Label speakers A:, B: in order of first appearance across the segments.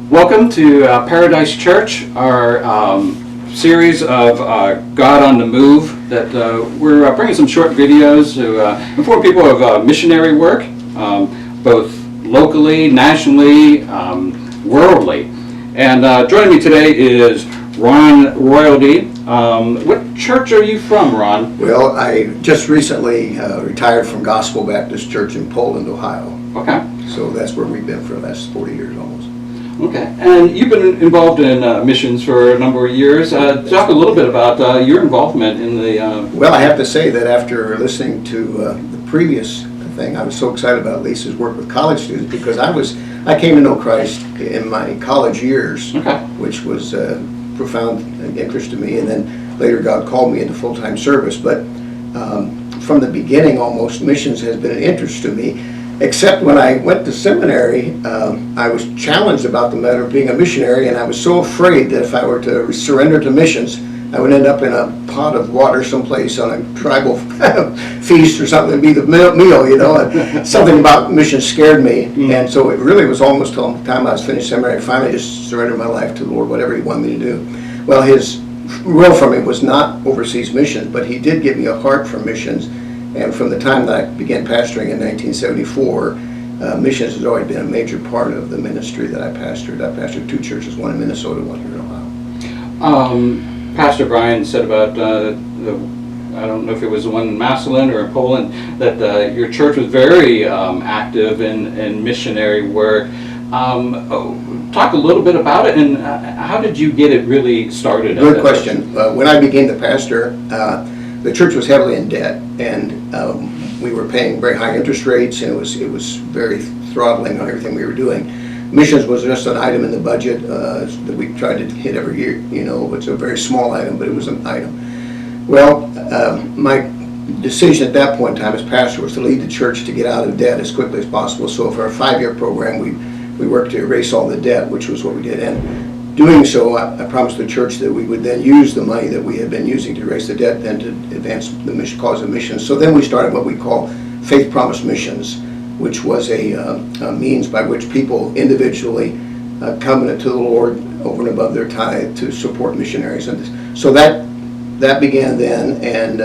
A: Welcome to Paradise Church, our series of God on the Move, that we're bringing some short videos to inform people of missionary work, both locally, nationally, worldly. And joining me today is Ron Royalty. What church are you from, Ron?
B: Well, I just recently retired from Gospel Baptist Church in Poland, Ohio.
A: Okay.
B: So that's where we've been for the last 40 years almost.
A: Okay, and you've been involved in missions for a number of years. Talk a little bit about your involvement in the...
B: Well, I have to say that after listening to the previous thing, I was so excited about Lisa's work with college students because I came to know Christ in my college years,
A: Okay.
B: which was profound interest to me, and then later God called me into full-time service. But from the beginning, almost, missions has been an interest to me. Except when I went to seminary, I was challenged about the matter of being a missionary, and I was so afraid that if I were to surrender to missions, I would end up in a pot of water someplace on a tribal feast or something. It'd be the meal, you know. And something about missions scared me, and so it really was almost till the time I was finished seminary, I finally just surrendered my life to the Lord, whatever He wanted me to do. Well, His will for me was not overseas missions, but He did give me a heart for missions. And from the time that I began pastoring in 1974, missions has always been a major part of the ministry that I pastored. I pastored 2 churches, one in Minnesota, one here in Ohio.
A: Pastor Brian said about, I don't know if it was the one in Massillon or in Poland, that your church was very active in missionary work. Talk a little bit about it, and how did you get it really started?
B: Good question. When I began to pastor, the church was heavily in debt, and we were paying very high interest rates, and it was very throttling on everything we were doing. Missions was just an item in the budget that we tried to hit every year. You know, it's a very small item, but it was an item. Well, my decision at that point in time as pastor was to lead the church to get out of debt as quickly as possible. So for our 5-year program, we worked to erase all the debt, which was what we did. And doing so, I promised the church that we would then use the money that we had been using to erase the debt then to advance the mission, cause of missions. So then we started what we call Faith Promise Missions, which was a means by which people individually covenant to the Lord over and above their tithe to support missionaries. And so that began then, and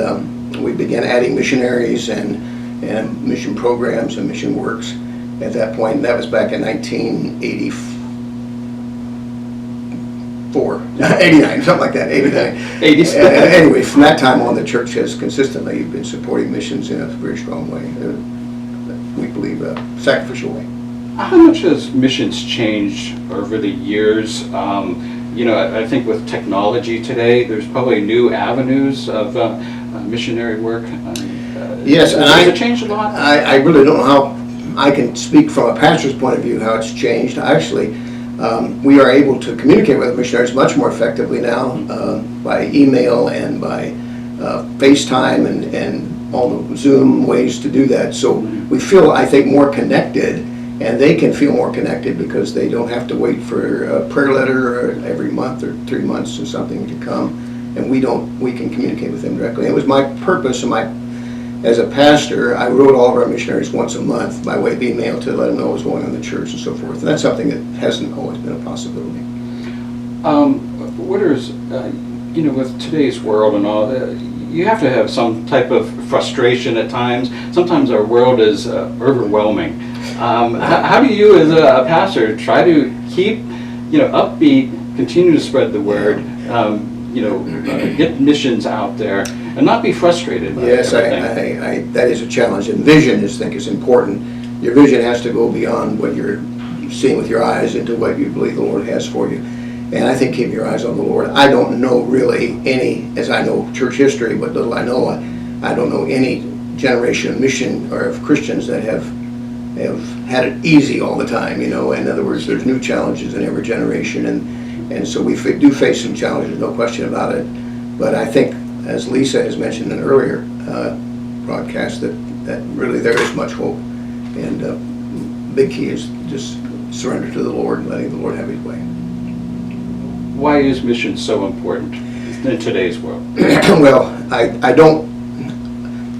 B: we began adding missionaries and mission programs and mission works at that point. And that was back in 1984. 89, something like that, 89. Anyway, from that time on, the church has consistently been supporting missions in a very strong way. We believe a sacrificial way.
A: How much has missions changed over the years? You know, I think with technology today, there's probably new avenues of missionary work.
B: Yes, and
A: has it changed a lot?
B: I really don't know how I can speak from a pastor's point of view how it's changed. Actually, we are able to communicate with missionaries much more effectively now by email and by FaceTime and all the Zoom ways to do that. So we feel, I think, more connected, and they can feel more connected because they don't have to wait for a prayer letter every month or 3 months or something to come, and we can communicate with them directly. It was my purpose as a pastor, I wrote all of our missionaries once a month by way of email to let them know what was going on in the church and so forth. And that's something that hasn't always been a possibility.
A: What is, you know, with today's world and all, you have to have some type of frustration at times. Sometimes our world is overwhelming. How do you, as a pastor, try to keep, you know, upbeat, continue to spread the word, you know, get missions out there, and not be frustrated by
B: Yes,
A: everything?
B: that is a challenge, and vision I think is important. Your vision has to go beyond what you're seeing with your eyes into what you believe the Lord has for you. And I think keeping your eyes on the Lord. I don't know really any, as I know church history, what little I know, I don't know any generation of mission or of Christians that have had it easy all the time. You know, in other words, there's new challenges in every generation, and so we do face some challenges, no question about it. But I think, as Lisa has mentioned in an earlier broadcast, that really there is much hope. And the big key is just surrender to the Lord and letting the Lord have His way.
A: Why is mission so important in today's world?
B: Well, I don't.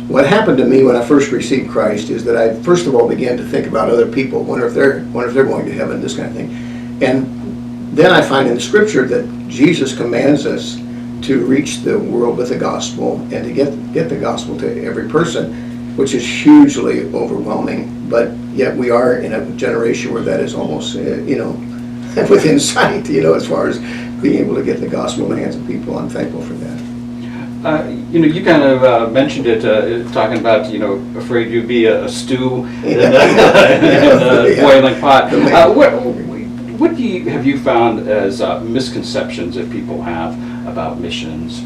B: What happened to me when I first received Christ is that I first of all began to think about other people. Wonder if they're going to heaven, this kind of thing. And then I find in Scripture that Jesus commands us to reach the world with the gospel and to get the gospel to every person, which is hugely overwhelming. But yet we are in a generation where that is almost, within sight, as far as being able to get the gospel in the hands of people. I'm thankful for that.
A: You kind of mentioned it, talking about, afraid you'd be a stew in a boiling pot. What have you found as misconceptions that people have about missions?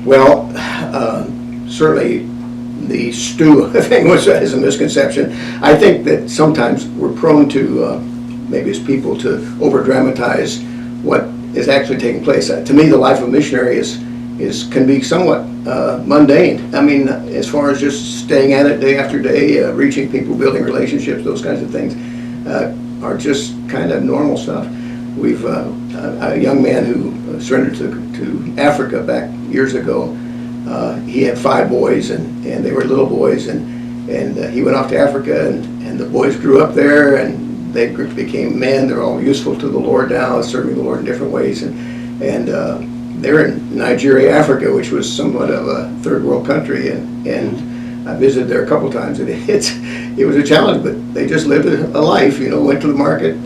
B: Well, certainly the stew thing is a misconception. I think that sometimes we're prone to, maybe as people, to over-dramatize what is actually taking place. To me, the life of a missionary can be somewhat mundane. I mean, as far as just staying at it day after day, reaching people, building relationships, those kinds of things are just kind of normal stuff. We've a young man who surrendered to Africa back years ago. He had 5 boys, and they were little boys, and he went off to Africa, and the boys grew up there, and they became men. They're all useful to the Lord now, serving the Lord in different ways, and they're in Nigeria, Africa, which was somewhat of a third world country, and I visited there a couple times, and it was a challenge, but they just lived a life, went to the market,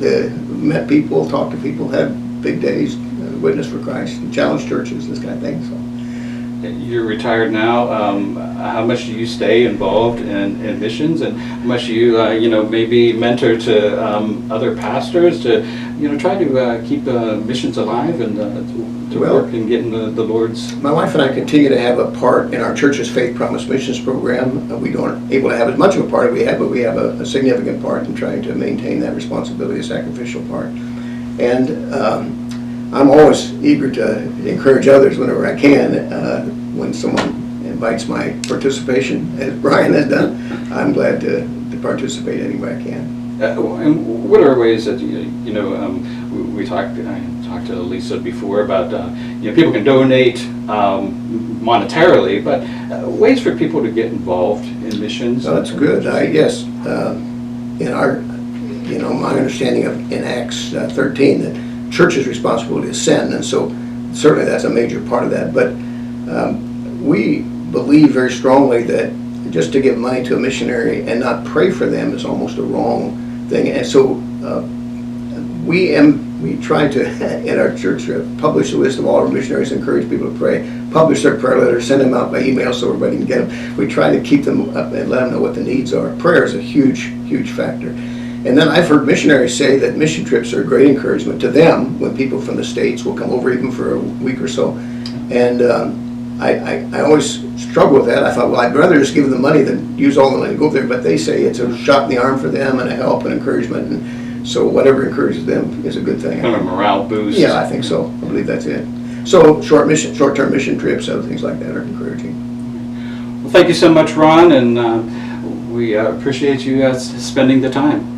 B: met people, talked to people, had big days, witnessed for Christ, and challenged churches, this kind of thing. So.
A: You're retired now. How much do you stay involved in missions, and how much do you, maybe mentor to other pastors to, try to keep missions alive and to work and get in the Lord's?
B: My wife and I continue to have a part in our church's Faith Promise Missions program. We aren't able to have as much of a part as we have, but we have a significant part in trying to maintain that responsibility, a sacrificial part. And I'm always eager to encourage others whenever I can. When someone invites my participation, as Brian has done, I'm glad to participate any way I can.
A: And what are ways that we talked to Lisa before about people can donate monetarily, but ways for people to get involved in missions?
B: Oh, that's good. Yes, in our my understanding of in Acts 13 that church's responsibility is send, and so certainly that's a major part of that. But we believe very strongly that just to give money to a missionary and not pray for them is almost a wrong thing. And so we try to, in our church, publish the list of all our missionaries, encourage people to pray, publish their prayer letters, send them out by email so everybody can get them. We try to keep them up and let them know what the needs are. Prayer is a huge, huge factor. And then I've heard missionaries say that mission trips are a great encouragement to them when people from the States will come over even for a week or so. And I always struggle with that. I thought, well, I'd rather just give them the money than use all the money to go there. But they say it's a shot in the arm for them and a help and encouragement. And so whatever encourages them is a good thing.
A: Kind of a morale boost.
B: Yeah, I think so. I believe that's it. So short-term mission trips, other things like that are encouraging.
A: Well, thank you so much, Ron, and we appreciate you spending the time.